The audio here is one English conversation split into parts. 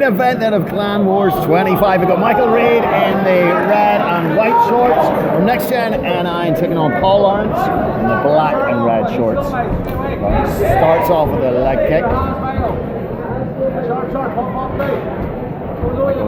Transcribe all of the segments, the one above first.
event then of Clanwars 25. We've got Michael Reid in the red and white shorts from Next Gen NI taking on Paul Lawrence in the black and red shorts. Starts off with a leg kick.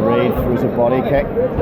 Reid throws a body kick. It's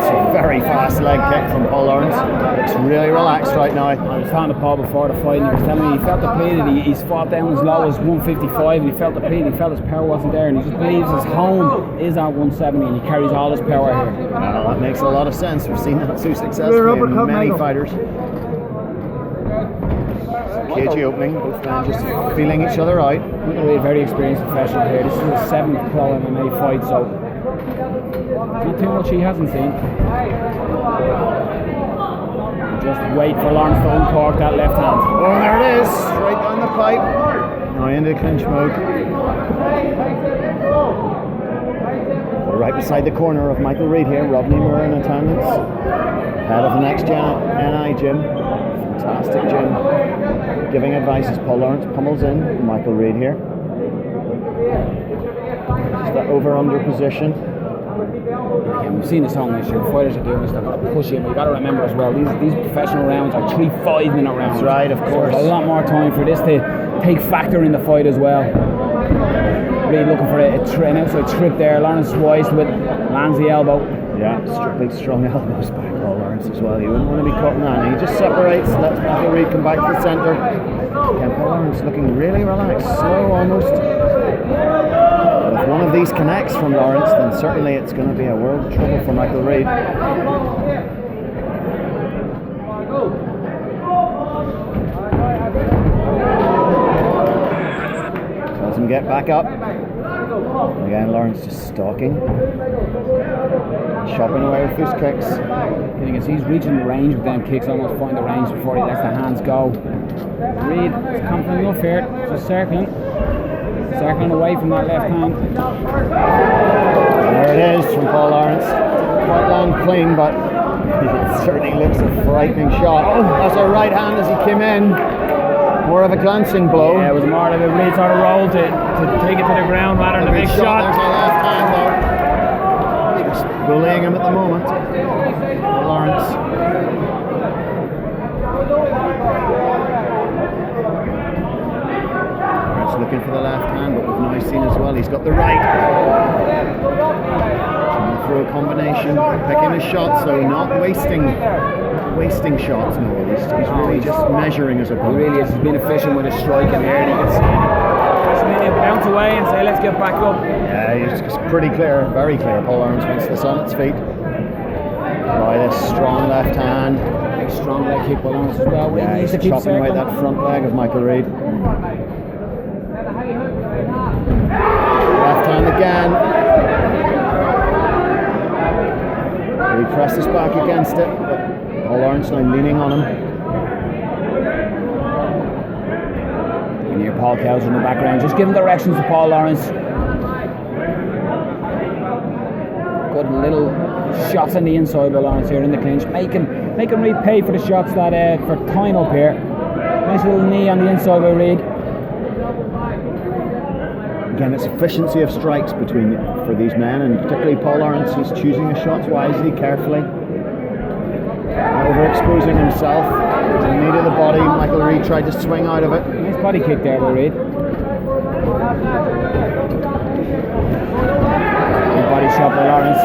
a very fast leg kick from Paul Lawrence. Looks really relaxed right now. I was talking to Paul before the fight and he was telling me he felt depleted. He's fought down as low as 155 and he felt depleted. He felt his power wasn't there and he just believes his home is at 170 and he carries all his power here. Well, that makes a lot of sense. We've seen that so successfully in many fighters. Cagey opening, both men just feeling each other out. Michael Reid, very experienced professional here. This is his 7th pro MMA fight, so not too much he hasn't seen. Just wait for Lawrence to uncork that left hand. Oh, there it is, straight down the pipe. Now into clinch mode. Right beside the corner of Michael Reid here, Rodney Moore in attendance. Head of the Next Gen NI gym. Fantastic gym. Giving advice as Paul Lawrence pummels in. Michael Reid here. Just that over-under position. Yeah, we've seen this all this year. Fighters are doing this, they've got to push in. We've got to remember as well, these professional rounds are 3 5-minute rounds. That's right, of course. So a lot more time for this to take factor in the fight as well. Reid looking for an outside trip there. Lawrence wise with lands the elbow. Yeah, big strong elbows by Paul Lawrence as well. You wouldn't want to be caught in that. And he just separates, lets Michael Reid come back to the centre. Again, Paul Lawrence looking really relaxed, slow almost. But if one of these connects from Lawrence, then certainly it's going to be a world of trouble for Michael Reid. Tells him get back up. And again, Lawrence just stalking. Chopping away with those kicks. You can see he's reaching the range with them kicks, almost finding the range before he lets the hands go. Reid is confident enough here, just circling away from that left hand. There it is from Paul Lawrence. Quite long clean, but it certainly looks a frightening shot. Oh, that's a right hand as he came in. More of a glancing blow. Yeah, it was more of a Reid sort of roll to take it to the ground rather than a big shot. There's a left hand there. Just bullying him at the moment. Lawrence. Lawrence looking for the left hand, but we've now seen as well he's got the right. Trying to throw a combination, picking his shots, so not wasting shots. No, he's really just measuring as a opponent. He really is. He's been efficient with his strike in here, and you can see him bounce away and say, let's get back up. Yeah, it's pretty clear, very clear. Paul Lawrence wants this on its feet. By this strong left hand. Big strong leg kick by Lawrence as well. Yeah, he's chopping away that front leg of Michael Reid. Left hand again. He presses back against it, but Paul Lawrence now leaning on him. You can hear Paul Kells in the background, just giving directions to Paul Lawrence. Good little shots on the inside by Lawrence here in the clinch, making Reid pay for the shots that for tying up here. Nice little knee on the inside by Reid. Again, it's efficiency of strikes for these men, and particularly Paul Lawrence, who's choosing his shots wisely, carefully. Overexposing himself. The knee to the body. Michael Reid tried to swing out of it. Nice body kick there by Reid. Good body shot by Lawrence.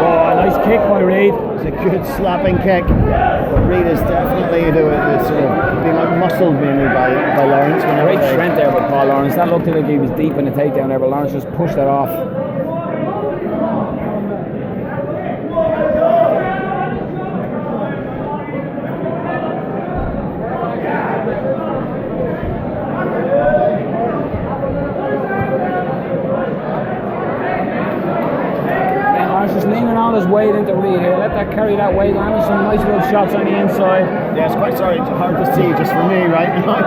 Oh, a nice kick by Reid. It's a good slapping kick. But Reid is definitely sort of being muscled mainly by Lawrence. Great strength there with Paul Lawrence. That looked like he was deep in the takedown there, but Lawrence just pushed that off. Just leaning all his weight into Reid here. Let that carry that weight. Landing some nice little shots on the inside. Yeah, it's quite hard to see just for me right now.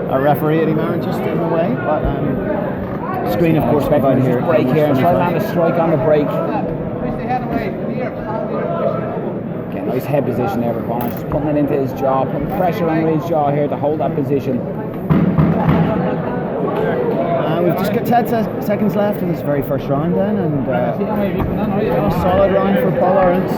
Our referee Eddie Marin just in the way, but screen of course provided here. Break here and try to land a strike on the break. Again, nice head position there with Bonner. Just putting it into his jaw, putting pressure on Reid's jaw here to hold that position. we've just got 10 seconds left of this very first round then, and a solid round for Paul Lawrence.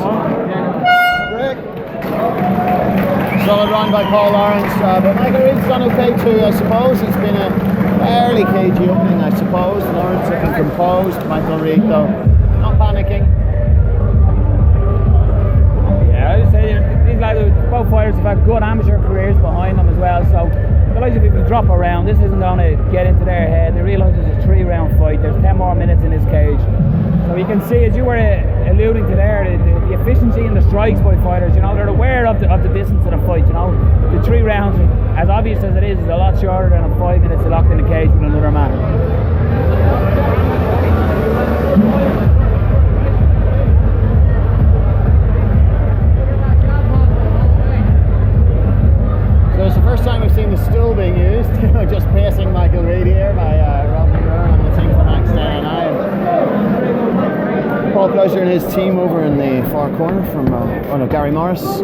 Solid round by Paul Lawrence, but Michael Reid's done okay too, I suppose. It's been a fairly cagey opening, I suppose. Lawrence looking composed, Michael Reid though not panicking. Yeah, I would say these lads, both fighters have had good amateur careers behind them as well, so the likes of people drop around, this isn't going to get into their head. They realise it's a 3-round fight, there's 10 more minutes in this cage. So you can see, as you were alluding to there, the efficiency in the strikes by fighters, you know, they're aware of the distance of the fight, you know. The 3 rounds, as obvious as it is a lot shorter than a 5 minutes locked in the cage with another man. So it's the first time we've seen the stool being used, just pacing Michael Reid here by Rob McGurn on the team from Max Dan and I. Paul Closer and his team over in the far corner from Gary Morris.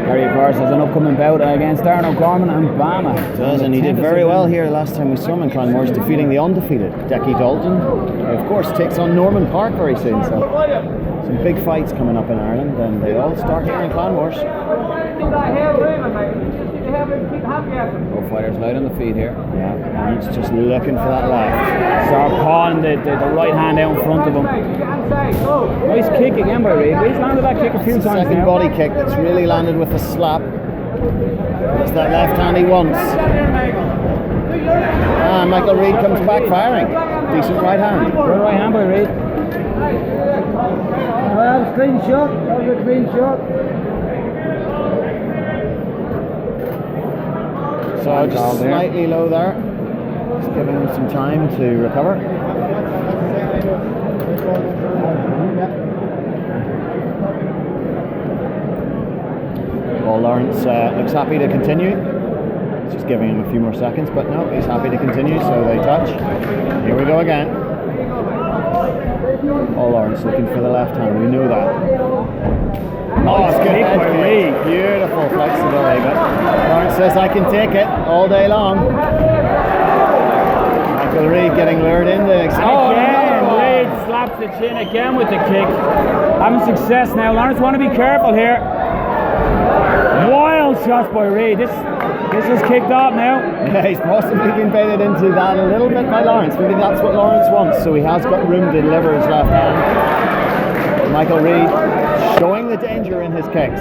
Gary Morris has an upcoming bout against Darren O'Gorman and Bama. Does, and he did very well here last time we saw him in Clanwars, defeating the undefeated Decky Dalton. Of course, takes on Norman Park very soon, so some big fights coming up in Ireland, and they all start here in Clanwars. Both fighters light on the feet here. Yeah, and it's just looking for that left. Start pawing the right hand out in front of him. Nice kick again by Reid. He's landed that kick a few times Second now. body kick that's really landed with a slap. It's that left hand he wants. And Michael Reid comes back firing. Decent right hand. Good right hand by Reid. Well, clean shot. That was a clean shot. So just slightly low there. Just giving him some time to recover. Paul Lawrence looks happy to continue. It's just giving him a few more seconds, but no, he's happy to continue, so they touch. Here we go again. Paul Lawrence looking for the left hand, we know that. Oh, it's good head kick. Beautiful flexibility, but Lawrence says I can take it all day long. Michael Reid getting lured into it. Oh, again, Reid slaps the chin again with the kick. Having success now. Lawrence want to be careful here. Wild shots by Reid. This is kicked off now. Yeah, he's possibly been baited into that a little bit by Lawrence. Maybe that's what Lawrence wants, so he has got room to deliver his left hand. Michael Reid showing the danger in his kicks.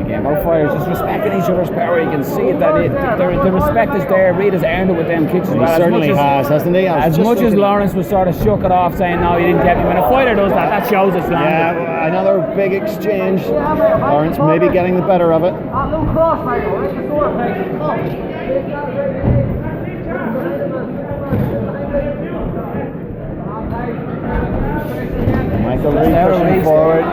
Again, both fighters just respecting each other's power. You can see it that the respect is there. Reid has earned it with them kicks as well. He certainly has, hasn't he? As much as Lawrence was sort of shook it off, saying no, you didn't get me. When a fighter does that, that shows it's landed. Yeah, another big exchange. Lawrence maybe getting the better of it. Michael Reid pushing forward.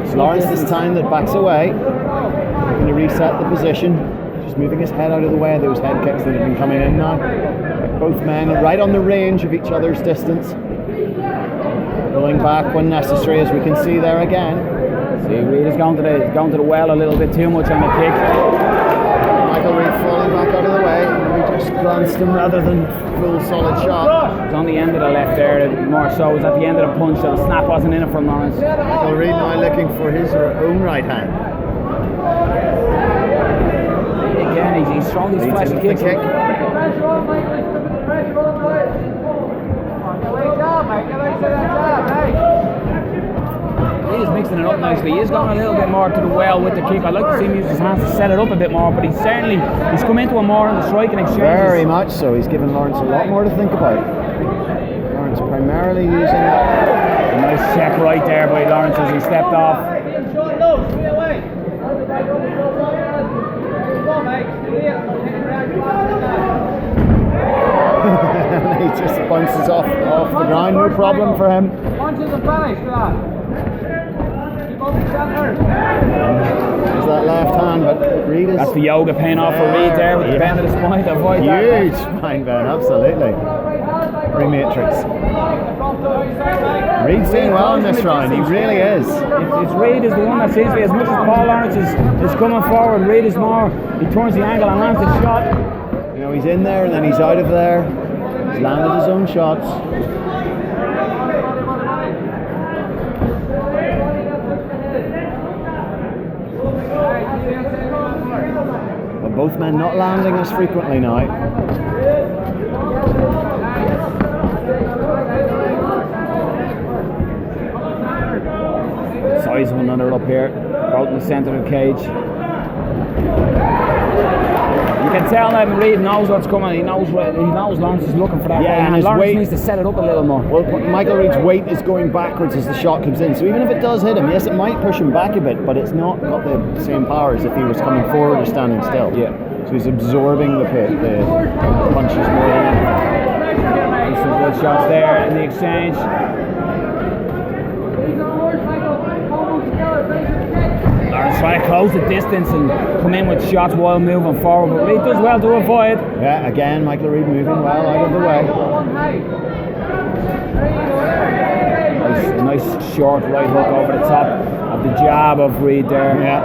It's Lawrence this time that backs away, looking to reset the position, just moving his head out of the way of those head kicks that have been coming in now. Both men are right on the range of each other's distance, pulling back when necessary, as we can see there again. See, Reid is going to the well a little bit too much on the kick. Michael Reid falling back out of the way. We just glanced him rather than full solid shot. It's on the end of the left there, more so. It was at the end of the punch, so the snap wasn't in it from Lawrence. Michael Reid now looking for his own right hand. Again, he's throwing these flashy kicks. Kick. He's mixing it up nicely. He's going a little bit more to the well with the kick. I'd like to see him use his hands to set it up a bit more, but he's come into it more in the striking exchanges. Very much so. He's given Lawrence a lot more to think about. Lawrence primarily using that. A nice check right there by Lawrence as he stepped off. He just bounces off the ground, no problem for him. Punches and finish, There's that left hand, but Reid is... That's the yoga paying off for Reid there with the bend of the spine to avoid that. Huge spine bend, absolutely. Matrix. Reid's doing well in this round, he really is. It's Reid is the one that seems to be, as much as Paul Lawrence is coming forward, Reid is more, he turns the angle and lands the shot. You know, he's in there and then he's out of there. He's landed his own shots. But both men not landing as frequently now. Size of another up here, out in the centre of the cage. You can tell that Reid knows what's coming. He knows Lawrence is looking for that. Yeah, and his Lawrence weight needs to set it up a little more. Well, Michael Reid's weight is going backwards as the shot comes in. So even if it does hit him, yes, it might push him back a bit, but it's not got the same power as if he was coming forward or standing still. Yeah. So he's absorbing the punches more than anything. Some good shots there in the exchange. Lawrence trying to close the distance and come in with shots while moving forward, but Reid does well to avoid. Yeah, again, Michael Reid moving well out of the way. Nice short right hook over the top of the jab of Reid there. Yeah.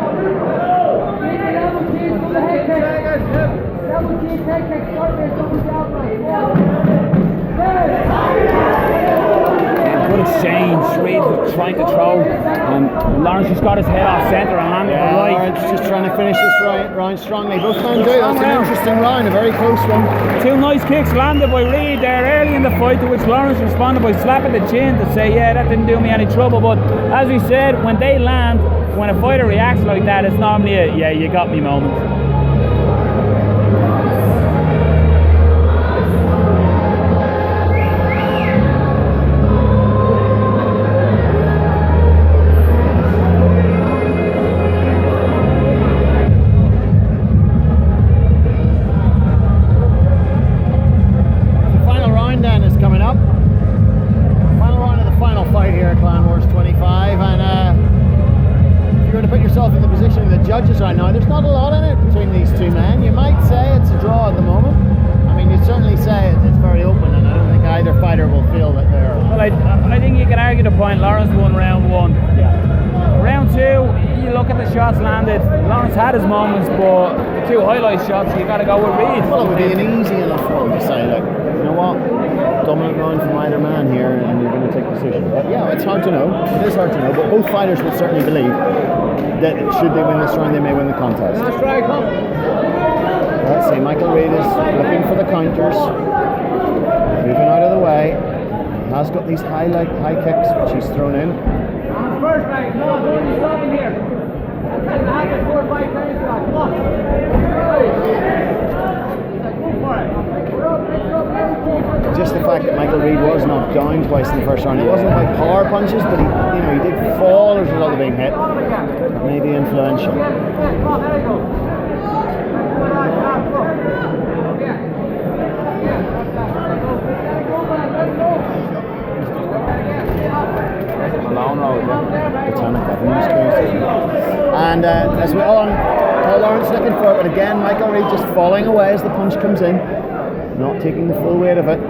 Good exchange. Reid trying to throw, and Lawrence just got his head off centre and landed the right. Lawrence just trying to finish this round strongly. Both men do. That's an interesting round, a very close one. Two nice kicks landed by Reid there early in the fight, to which Lawrence responded by slapping the chin to say, yeah, that didn't do me any trouble. But as we said, when they land, when a fighter reacts like that, it's normally a, yeah, you got me moment. Judges right now, there's not a lot in it between these two men. You might say it's a draw at the moment. I mean, you'd certainly say it's very open, and I don't think either fighter will feel that they're... Well, I think you can argue the point. Lawrence won round one. Yeah. Round two, you look at the shots landed. Lawrence had his moments, but the two highlight shots, you got to go with Reid. Well, it would be an easy enough one to say, like, you know what, dominant round from either man here, and you're going to take a decision. But yeah, it's hard to know. It is hard to know, but both fighters will certainly believe that should they win this round, they may win the contest. Let's see, Michael Reid is looking for the counters, moving out of the way. He has got these high kicks which he's thrown in. First, mate, come on, don't be stopping here. Have it 4 or 5 times, come on. Just the fact that Michael Reid was knocked down twice in the first round. It wasn't by power punches, but he did fall as a result of being hit. That may be influential. And as we're on, Paul Lawrence looking for it, but again, Michael Reid just falling away as the punch comes in, not taking the full weight of it.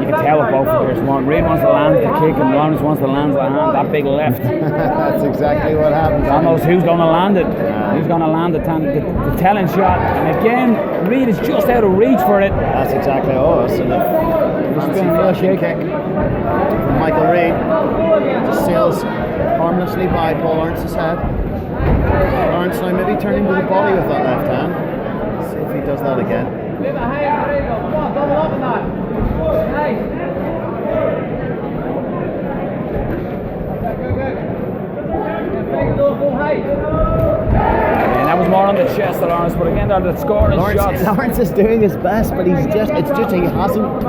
You can tell what both players want. Reid wants to land the kick and Lawrence wants to land the hand, that big left. That's exactly what happens. God knows who's going to land it. Who's going to land the telling shot. And again, Reid is just out of reach for it. That's exactly that's a fancy finishing kick from Michael Reid. Just sails harmlessly by Paul Lawrence's head. Lawrence now maybe turning to the body with that left hand. Let's see if he does that again. Come on, double up on that. Nice. And that was more on the chest of Lawrence, but again, again, or the scoring shots. Lawrence is doing his best, but it's just he hasn't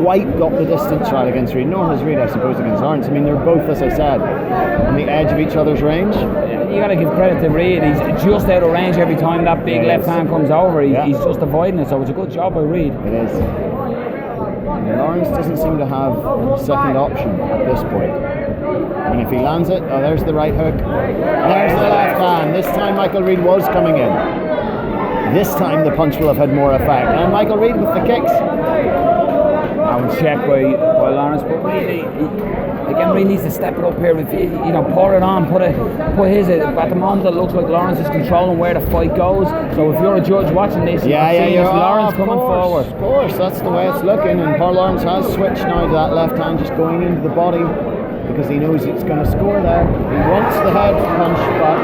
quite got the distance right against Reid. Nor has Reid, I suppose, against Lawrence. I mean, they're both, as I said, on the edge of each other's range. You got to give credit to Reid. He's just out of range every time that big left hand comes over. He's just avoiding it, so it's a good job by Reid. It is. Lawrence doesn't seem to have a second option at this point. And if he lands it, oh, there's the right hook. There's the left hand. This time Michael Reid was coming in. This time the punch will have had more effect. And Michael Reid with the kicks. Now check by Lawrence, but really, again, Reid needs to step it up here. You know, pour it on, put his. At the moment, it looks like Lawrence is controlling where the fight goes. So if you're a judge watching this, you're Lawrence coming forward. Of course, that's the way it's looking. And poor Lawrence has switched now to that left hand, just going into the body because he knows it's going to score there. He wants the head punch, but.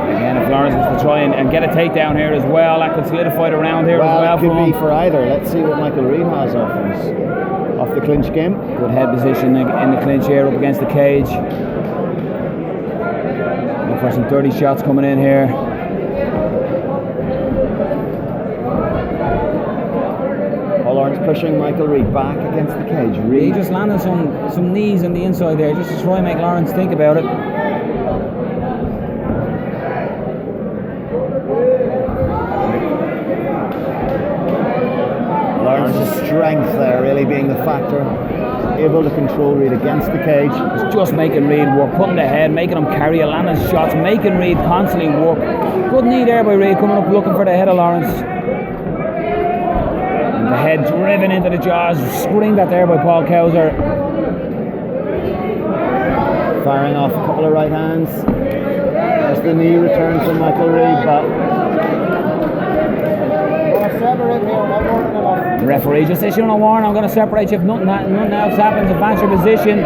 Again, if Lawrence was to try and get a takedown here as well, that could solidify the round here as well. It could be for either. Let's see what Michael Reid has off the clinch game. Good head position in the clinch here up against the cage. Looking for some 30 shots coming in here. Lawrence pushing Michael Reid back against the cage. Reid just landing some knees on the inside there just to try and make Lawrence think about it. Lawrence's strength there really being the factor, able to control Reid against the cage. It's just making Reid work, putting the head, making him carry a landing shots, making Reid constantly work. Good knee there by Reid, coming up looking for the head of Lawrence. And the head driven into the jaws, screamed at there by Paul Cowser. Firing off a couple of right hands. There's the knee return from Michael Reid, but the referee just issuing a warning. I'm going to separate you if nothing else happens. Advance your position.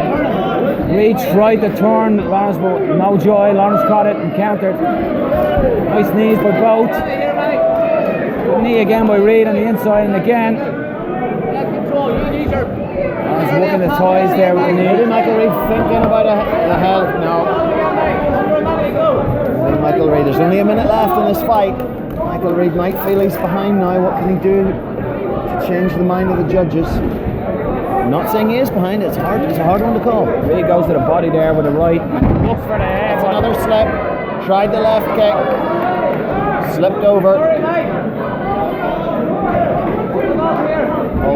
Reid tried to turn Lawrence, but no joy. Lawrence caught it and countered. Nice knees by both. Good knee again by Reid on the inside, and again Lawrence working the ties there with the knee. Michael Reid thinking about the health now. Michael Reid, there's only a minute left in this fight. Michael Reid might feel he's behind now. What can he do to change the mind of the judges? I'm not saying he is behind. It's a hard one to call. Reid goes to the body there with the right. Looks for the head. That's another slip. Tried the left kick. Slipped over.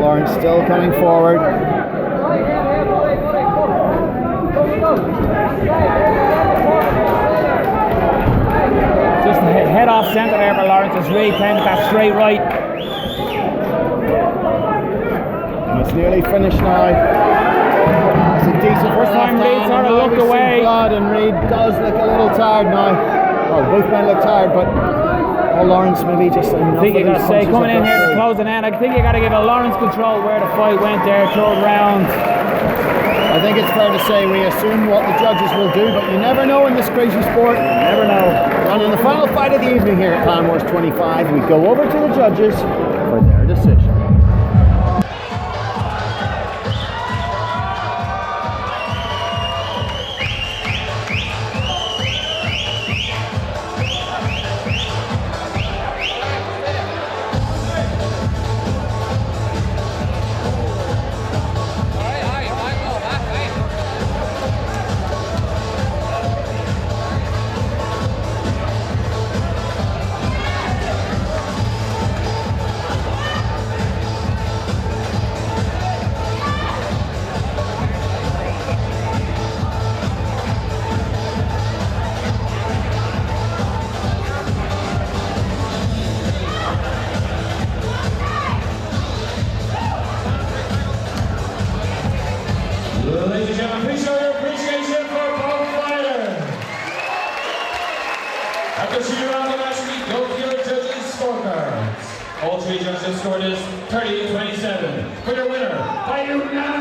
Lawrence still coming forward. Just head off centre there for Lawrence as Reid came with that straight right. And it's nearly finished now. It's a decent first time Reid sort of looked away. Blood, and Reid does look a little tired now. Well, both men look tired, but Lawrence maybe just enough. I think you got to say, coming in here to close the end, I think you got to give a Lawrence control where the fight went there, third round. I think it's fair to say we assume what the judges will do, but you never know in this crazy sport. You never know. And in the final fight of the evening here at Clanwars 25, we go over to the judges for their decision. Ladies and gentlemen, please show your appreciation for both fighters. After 2 rounds of match, we go to your judges' scorecards. All 3 judges scored is 30-27. For your winner, by unanimous